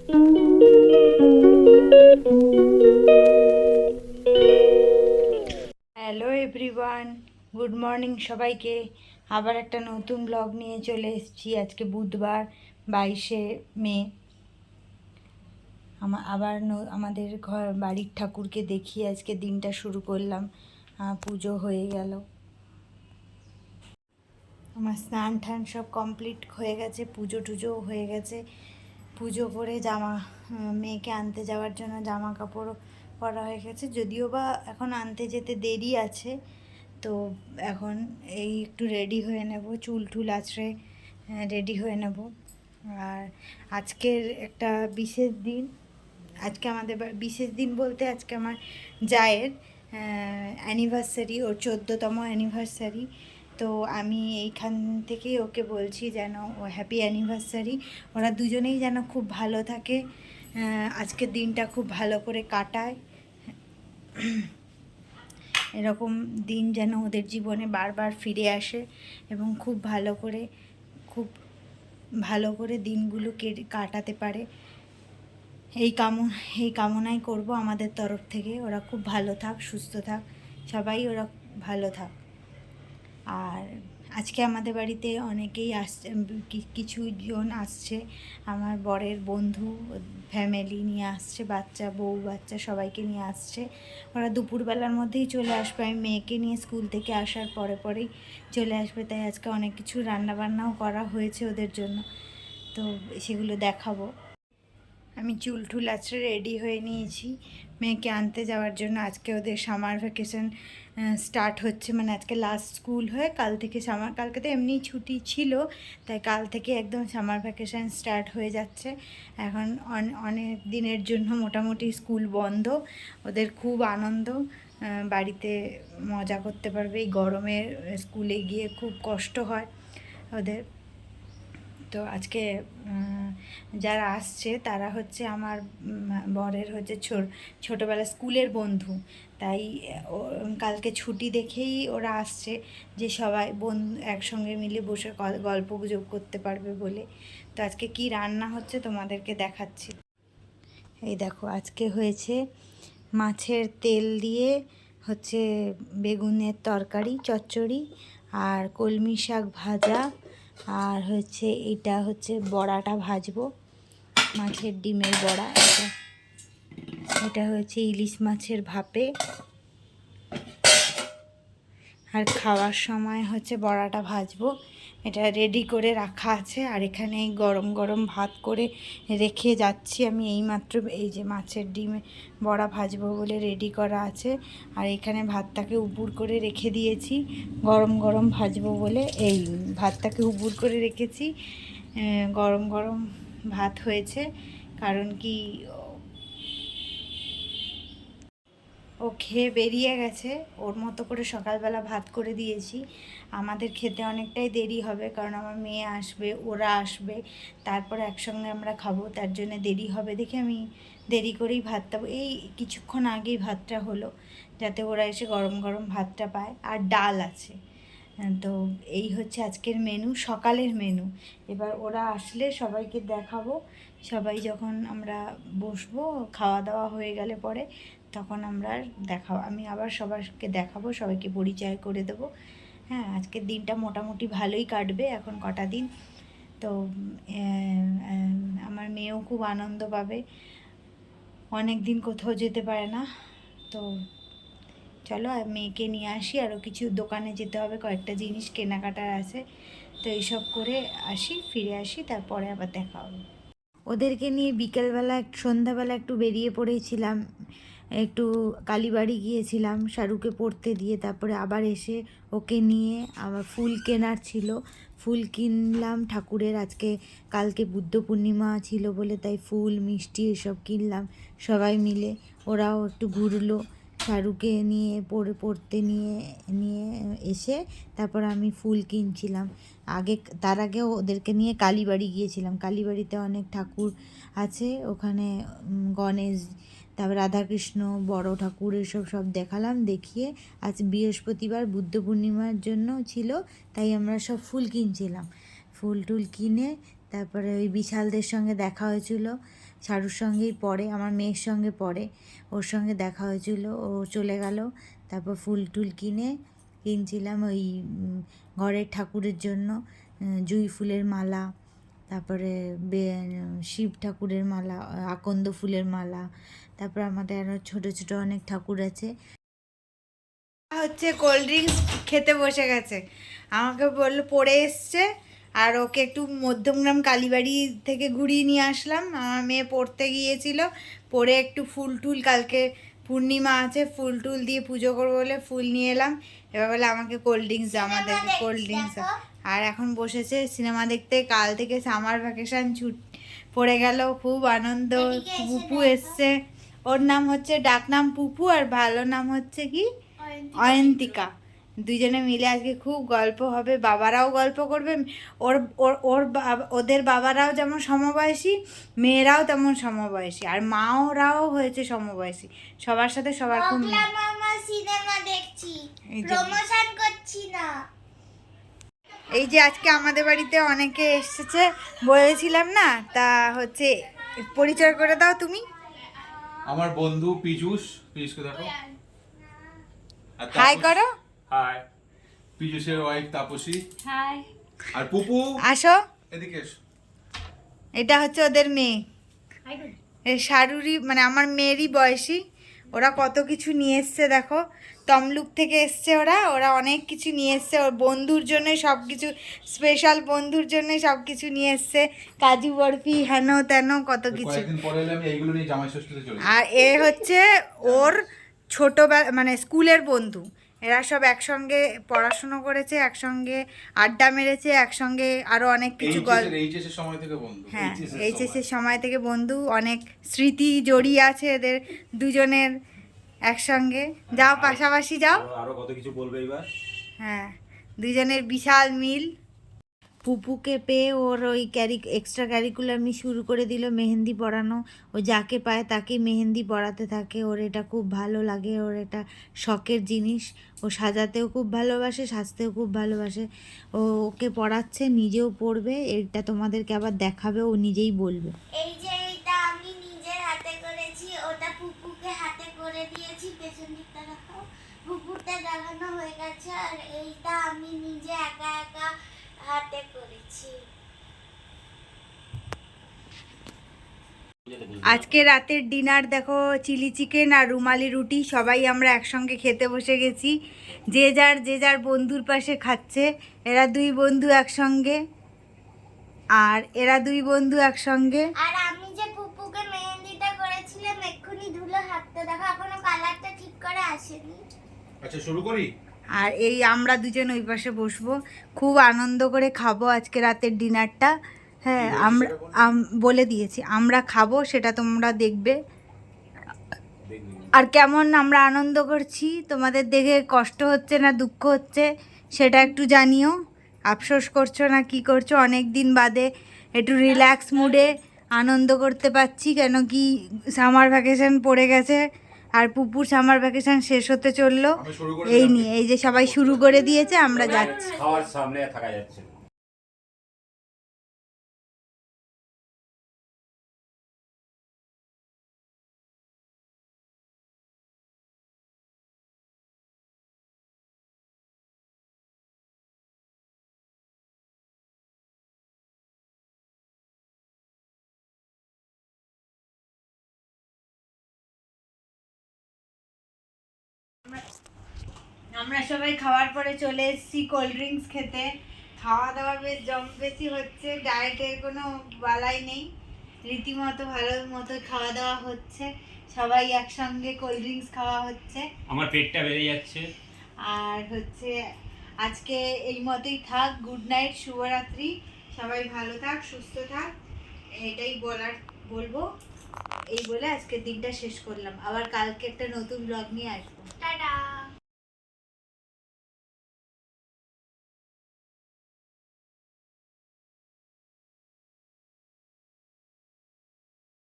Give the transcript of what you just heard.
Hello everyone, good morning সবাইকে। আবার একটা নতুন ব্লগ নিয়ে চলে এসেছি। আজকে বুধবার 22শে মে। আবার আমাদের বাড়ির ঠাকুরকে দেখিয়ে আজকে দিনটা শুরু করলাম। পুজো হয়ে গেল, আমার স্নান টান সব কমপ্লিট হয়ে গেছে, পুজো টুজোও হয়ে গেছে। পুজো করে মেয়েকে আনতে যাওয়ার জন্য জামা কাপড় পরা হয়ে গেছে, যদিও বা এখন আনতে যেতে দেরি আছে। তো এখন এই একটু রেডি হয়ে নেব, চুল টুল আঁচড়ে রেডি হয়ে নেব। আর আজকের একটা বিশেষ দিন। আজকে আমাদের বিশেষ দিন বলতে আজকে আমার জায়ের অ্যানিভার্সারি, ওর 14তম অ্যানিভার্সারি। তো আমি এইখান থেকেই ওকে বলছি যেন ও হ্যাপি অ্যানিভার্সারি, ওরা দুজনেই যেন খুব ভালো থাকে, আজকের দিনটা খুব ভালো করে কাটায়। এরকম দিন যেন ওদের জীবনে বারবার ফিরে আসে এবং খুব ভালো করে দিনগুলো কাটাতে পারে। এই কামনাই করব আমাদের তরফ থেকে। ওরা খুব ভালো থাক, সুস্থ থাক, সবাই ওরা ভালো থাক। আর আজকে আমাদের বাড়িতে অনেকেই আসছে, কিছু জন আসছে, আমার বরের বন্ধু ফ্যামিলি নিয়ে আসছে, বউ বাচ্চা সবাইকে নিয়ে আসছে। ওরা দুপুরবেলার মধ্যেই চলে আসবে, আমি মেয়েকে নিয়ে স্কুল থেকে আসার পরেই চলে আসবে। তাই আজকে অনেক কিছু রান্নাবান্নাও করা হয়েছে ওদের জন্য, তো সেগুলো দেখাবো। আমি চুল টুল আছড়ে রেডি হয়ে নিয়েছি মেয়েকে আনতে যাওয়ার জন্য। আজকে ওদের সামার ভ্যাকেশন স্টার্ট হচ্ছে, মানে আজকে লাস্ট স্কুল হয়ে কালকে তো এমনি ছুটি ছিল, তাই কাল থেকে একদম সামার ভ্যাকেশন স্টার্ট হয়ে যাচ্ছে। এখন অনেক দিনের জন্য মোটামুটি স্কুল বন্ধ। ওদের খুব আনন্দ, বাড়িতে মজা করতে পারবে। এই গরমে স্কুলে গিয়ে খুব কষ্ট হয় ওদের। তো আজকে যারা আসছে তারা হচ্ছে আমার বরের হচ্ছে ছোটোবেলা স্কুলের বন্ধু। তাই কালকে ছুটি দেখেই ওরা আসছে, যে সবাই একসঙ্গে মিলে বসে গল্প গুজব করতে পারবে বলে। তো আজকে কি রান্না হচ্ছে তোমাদেরকে দেখাচ্ছি। এই দেখো, আজকে হয়েছে মাছের তেল দিয়ে হচ্ছে বেগুনের তরকারি চচ্চড়ি, আর কলমি শাক ভাজা, আর হচ্ছে এটা হচ্ছে বড়াটা ভাজবো, মাছের ডিমের বড়া। এটা হচ্ছে ইলিশ মাছের ভাপে। আর খাওয়ার সময় হচ্ছে বড়াটা ভাজবো, এটা রেডি করে রাখা আছে। আর এখানে গরম গরম ভাত করে রেখে যাচ্ছি আমি এইমাত্র। এই যে মাছের ডিমে বড়া ভাজবো বলে রেডি করা আছে, আর এখানে ভাতটাকে উপুর করে রেখে দিয়েছি গরম গরম ভাজবো বলে। এই ভাতটাকে উপুর করে রেখেছি, গরম গরম ভাত হয়েছে। কারণ কি, ও খেয়ে বেরিয়ে গেছে, ওর মতো করে সকালবেলা ভাত করে দিয়েছি। আমাদের খেতে অনেকটাই দেরি হবে, কারণ আমার মেয়ে আসবে, ওরা আসবে, তারপর একসঙ্গে আমরা খাবো, তার জন্য দেরি হবে দেখে আমি দেরি করেই ভাতটা, এই কিছুক্ষণ আগেই ভাতটা হলো, যাতে ওরা এসে গরম গরম ভাতটা পায়। আর ডাল আছে। তো এই হচ্ছে আজকের মেনু, সকালের মেনু। এবার ওরা আসলে সবাইকে দেখাবো। সবাই যখন আমরা বসবো, খাওয়া দাওয়া হয়ে গেলে পরে, তখন আমি আবার সবাইকে দেখাবো, সবাইকে পরিচয় করে দেবো। হ্যাঁ, আজকের দিনটা মোটামুটি ভালোই কাটবে এখন কটা দিন। তো আমার মেয়েও খুব আনন্দ পাবে, অনেক দিন কোথাও যেতে পারে না। তো চলো মেয়েকে নিয়ে আসি, আরও কিছু দোকানে যেতে হবে, কয়েকটা জিনিস কেনাকাটার আছে। তো এইসব করে ফিরে আসি, তারপরে আবার দেখা হবে। ওদেরকে নিয়ে বিকেলবেলা সন্ধ্যাবেলা একটু বেরিয়ে পড়েছিলাম, একটু কালীবাড়ি গিয়েছিলাম শাহরুখে পড়তে দিয়ে, তারপরে আবার এসে ওকে নিয়ে আবার ফুল কেনার ছিল, ফুল কিনলাম ঠাকুরের। কালকে বুদ্ধ পূর্ণিমা ছিল বলে তাই ফুল মিষ্টি এসব কিনলাম সবাই মিলে। ওরাও একটু ঘুরলো, শাহরুখে নিয়ে পড়তে নিয়ে নিয়ে এসে তারপর আমি ফুল কিনছিলাম। তার আগে ওদেরকে নিয়ে কালীবাড়ি গিয়েছিলাম। কালীবাড়িতে অনেক ঠাকুর আছে, ওখানে গণেশ, তারপর রাধাকৃষ্ণ, বড় ঠাকুর, এসব সব দেখালাম। দেখিয়ে আজ বৃহস্পতিবার বুদ্ধ পূর্ণিমার জন্য ছিল, তাই আমরা সব ফুল কিনছিলাম। ফুল টুল কিনে তারপরে ওই বিশালদের সঙ্গে দেখা হয়েছিল, শাড়ুর সঙ্গেই পড়ে, আমার মেয়ের সঙ্গে পড়ে। ওর সঙ্গে দেখা হয়েছিল, ও চলে গেল। তারপর ফুল টুল কিনছিলাম ওই ঘরের ঠাকুরের জন্য, জুঁই ফুলের মালা, তারপরে শিব ঠাকুরের মালা, আকন্দ ফুলের মালা, তারপর আমাদের আরও ছোটো ছোটো অনেক ঠাকুর আছে। হচ্ছে কোল্ড ড্রিঙ্কস খেতে বসে গেছে, আমাকে বললো পড়ে এসছে, আর ওকে একটু মধ্যমগ্রাম কালীবাড়ি থেকে ঘুরিয়ে নিয়ে আসলাম। আমার মেয়ে পড়তে গিয়েছিল, পড়ে একটু ফুল টুল, কালকে পূর্ণিমা আছে, ফুল টুল দিয়ে পুজো করবো বলে ফুল নিয়ে এলাম। এবার বলে আমাকে কোল্ড ড্রিঙ্কস দাও, আমাদেরকে কোল্ড ড্রিঙ্কস। আর এখন বসেছে সিনেমা দেখতে। কাল থেকে সামার ভ্যাকেশন পড়ে গেল, খুব আনন্দ। পুপু এসছে, ওর নাম হচ্ছে ডাকনাম পুপু, আর ভালো নাম হচ্ছে কি অয়ন্তিকা। দুজনে মিলে আজকে খুব গল্প হবে, বাবারাও গল্প করবে। ওর ওর ওর ওদের বাবারাও যেমন সমবয়সী, মেয়েরাও তেমন সমবয়সী, আর মাওরাও হয়েছে সমবয়সী। সবার সাথে সবার খুব সিনেমা দেখছি, প্রমোশন করছি না। এই যে আজকে আমাদের বাড়িতে অনেকে এসেছে বলেছিলাম না, তা হচ্ছে পরিচয় করে দাও তুমি। আমার বন্ধু পীযুষকে দেখো, হাই করো। হাই। পীযুষের ওয়াইফ তাপসী। হাই। আর পুপু আসো এদিকে এসো। এটা হচ্ছে ওদের মেয়ে, শারুরি, মানে আমার মেয়েরই বয়সী। ওরা কত কিছু নিয়ে এসছে দেখো, তমলুক থেকে এসছে ওরা অনেক কিছু নিয়ে এসছে। ওর বন্ধুর জন্য সব কিছু, স্পেশাল বন্ধুর জন্য সব কিছু নিয়ে এসছে, কাজু বরফি, হেন তেন কত কিছু। কয়েকদিন পরে এলে আমি এইগুলো নিয়ে জামাই ষষ্ঠীতে চলে যাই। আর এ হচ্ছে ওর ছোটবেলা, মানে স্কুলের বন্ধু। এরা সব একসঙ্গে পড়াশুনো করেছে, একসঙ্গে আড্ডা মেরেছে, একসঙ্গে আরো অনেক কিছু এইচএস সময় থেকে বন্ধু। হ্যাঁ, এইচএস এর সময় থেকে বন্ধু, অনেক স্মৃতি জড়িয়ে আছে এদের দুজনের একসঙ্গে। যাও পাশাপাশি যাও, আরো কত কিছু বলবে এবার। হ্যাঁ, দুজনের বিশাল মিল। পুপুকে পেয়ে ওর ওই এক্সট্রা ক্যারিকুলামই শুরু করে দিল, মেহেন্দি পড়ানো। ও যাকে পায় তাকে মেহেন্দি পড়াতে থাকে। ওর এটা খুব ভালো লাগে, ওর এটা শখের জিনিস। ও সাজাতেও খুব ভালোবাসে, সাজতেও খুব ভালোবাসে। ও ওকে পড়াচ্ছে, নিজেও পড়বে, এটা তোমাদেরকে আবার দেখাবে, ও নিজেই বলবে। এই যে এটা আমি নিজের হাতে করেছি, ওটা পুপুকে হাতে করে দিয়েছি। পেছন দিকটা দেখাও, পুপুরটা দেখানো হয়ে গেছে, আর এইটা আমি নিজে একা একা হাতে করেছি। আজকে রাতের ডিনার দেখো, চিলি চিকেন আর রুমালি রুটি, সবাই আমরা একসঙ্গে খেতে বসে গেছি। যে যার বন্ধুর পাশে খাচ্ছে। এরা দুই বন্ধু একসঙ্গে, আর এরা দুই বন্ধু একসঙ্গে। আর আমি যে পুপুকে মেহেন্দিটা করেছিলাম, এক্ষুনি ধুলো হাতটা দেখো, এখনো কালারটা ঠিক করে আসেনি। আচ্ছা শুরু করি। আর এই আমরা দুজন ওই পাশে বসবো, খুব আনন্দ করে খাবো আজকে রাতের ডিনারটা। হ্যাঁ, আমরা বলে দিয়েছি আমরা খাবো, সেটা তোমরা দেখবে। আর কেমন আমরা আনন্দ করছি, তোমাদের দেখে কষ্ট হচ্ছে না দুঃখ হচ্ছে সেটা একটু জানিও। আফসোস করছো না কি করছো, অনেক দিন বাদে একটু রিল্যাক্স মুডে আনন্দ করতে পারছি, কেন কি সামার ভ্যাকেশন পড়ে গেছে, আর পুপুর সামার ভ্যাকেশন শেষ হতে চললো। এই নিয়ে এই যে সবাই শুরু করে দিয়েছে, আমরা যাচ্ছি। খাওয়ার সামনে থাকা যাচ্ছে। আমরা সবাই খাওয়ার পরে চলে এসেছি কোল্ড ড্রিঙ্কস খেতে। খাওয়া দাওয়া বেশ বেশি হচ্ছে, ডায়েটের কোনো বালাই নেই, রীতিমতো ভালো মতো খাওয়া দাওয়া হচ্ছে। সবাই একসঙ্গে কোল্ড ড্রিঙ্কস খাওয়া হচ্ছে, আমার পেটটা বেড়ে যাচ্ছে। আর হচ্ছে আজকে এই মতোই থাক। গুড নাইট, শুভরাত্রি, সবাই ভালো থাক, সুস্থ থাক, এটাই বলবো। এই বলে আজকের দিনটা শেষ করলাম। আবার কালকে একটা নতুন ব্লগ নিয়ে আসবো।